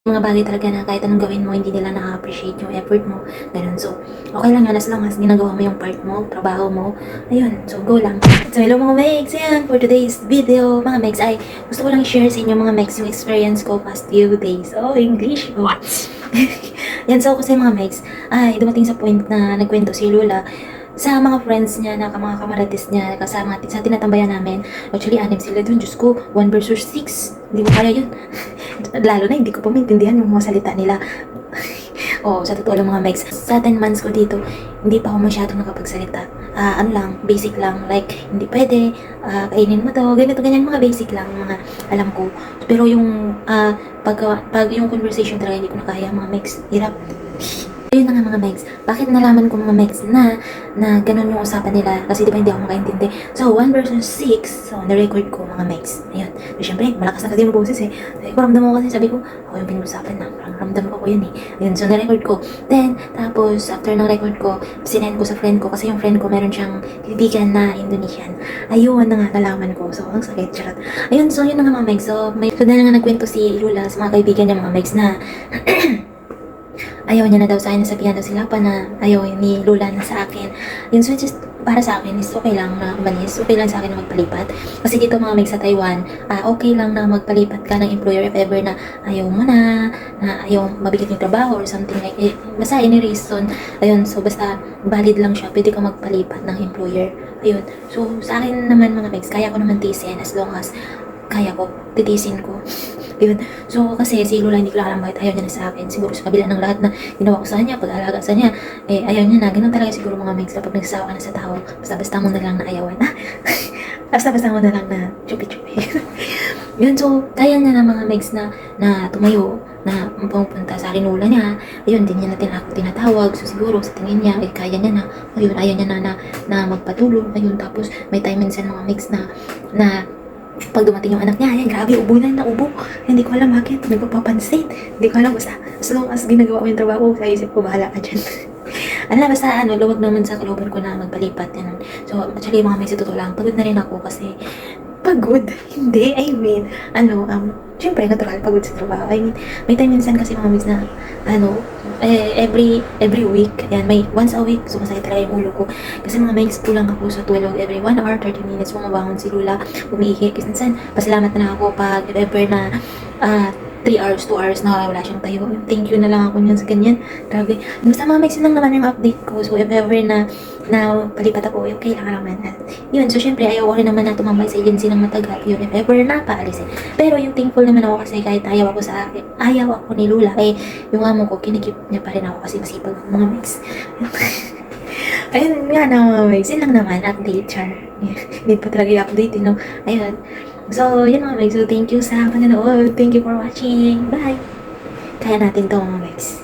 Mga bagay talaga na kahit anong gawin mo, hindi nila na-appreciate yung effort mo. Ganun. So, okay lang yan as long as ginagawa mo yung part mo, trabaho mo. Ayun. So, go lang. So, hello mga Megs. Yan, for today's video, mga Megs, ay gusto ko lang i-share sa inyo mga Megs yung experience ko past few days. Oh, English. What? Yan, so kasi mga Megs, ay dumating sa point na nagkwento si Lola sa mga friends niya, na mga kamaratis niya, kasama sa tinatambayan namin. Actually, anim sila dun. Diyos ko, 1 versus 6. Hindi ko kaya yun. Lalo na, hindi ko pa maintindihan yung mga salita nila. Oo, sa totoo lang mga Megs, sa 10 months ko dito, hindi pa ako masyadong nakapagsalita. Ano lang, basic lang. Like, hindi pwede, kainin mo to, ganito, ganyan, mga basic lang, mga alam ko. Pero yung, pag yung conversation talaga, hindi ko na kaya, mga Megs. Hirap. Ayun na nga mga Megs, bakit nalaman ko mga Megs na ganun yung usapan nila, kasi di ba hindi ako makaintindi. So, 1 versus 6, so na-record ko mga Megs. Ayun. So, syempre, malakas na kasi yung boses eh. Sabi ko, ramdam ko kasi, sabi ko, ako yung pinag-usapan na, parang ramdam ko yan eh. Ayun, so na-record ko. Then, tapos, after ng record ko, sinend ko sa friend ko, kasi yung friend ko meron siyang kaibigan na Indonesian. Ayun na nga, nalaman ko. So, ang sakit, charot. Ayun, so yun na nga mga Megs. So, dahil nga nagkwento si Lula sa mga kaibigan niya mga Megs na ayaw niya na daw sa akin, nasabihan daw sila pa na ayaw ni Lola na sa akin. Yun, so just para sa akin is okay lang na umalis, okay lang sa akin na magpalipat. Kasi dito mga Meg sa Taiwan, okay lang na magpalipat ka ng employer if ever na ayaw mo na ayaw mabigat yung trabaho or something like it. Basta any reason, ayun, so basta valid lang siya, pwede ka magpalipat ng employer. Ayun, so sa akin naman mga Megs, kaya ko naman tiisin as long as kaya ko, titisin ko. Yun. So, kasi si Lola hindi ko lang alam bakit ayaw niya na sa akin. Siguro sa kabila ng lahat na ginawa ko sa kanya, pag-alaga sa niya, ayaw niya na. Ganun talaga siguro mga Megs, kapag nagsasawa ka na sa tao, basta-basta mo na lang na ayawan. Basta-basta mo na lang na chupi-chupi. Yun, so, kaya niya na mga Megs na tumayo, na pumunta sa rinula niya. Ayun, din niya natin ako tinatawag. So, siguro sa tingin niya, kaya niya na. Ayun, ayaw niya na magpatulong. Ayun, tapos may time minsan mga Megs na pag dumating yung anak niya, ayan, grabe, ubo na ubo. Hindi ko alam bakit, nagpapapansin. Hindi ko alam, basta as long as ginagawa ko yung trabaho, sa isip ko, bahala ka dyan. Basta luwag naman sa kalooban ko na magpalipat. Yan. So, actually, mga may totoo lang, pagod na rin ako kasi, pagod? Hindi, I mean, syempre, natural, pagod sa trabaho. I mean, may time minsan kasi mga miss na, every week, ayan, may once a week, sumasakit talaga yung ulo ko. Kasi mga may kulang ako sa tulog every 1 hour, 30 minutes, bumabangon si Lula, umiihi. Kasi minsan, pasalamat na lang ako pag ever na, 3 hours, 2 hours na wala siyang tayo. Thank you na lang ako niyan sa ganyan. Grabe. Basta mga Megs lang naman yung update ko. So, if ever na palipat ako, okay lang naman. At yun, so syempre, ayaw ko rin naman na tumambay sa agency ng matagal. Yun, if ever na paalisin. Pero yung thankful naman ako kasi kahit ayaw ako ni Lula, yung amo ko, kinikip niya pa rin ako kasi masipag mga Megs. Ayun nga na mga Megs, yun lang naman, update, char. Need pa talaga i-update, you know. Ayun. So, yun mga Megs. So, thank you sa panonood. Thank you for watching. Bye! Kaya natin to mga Megs.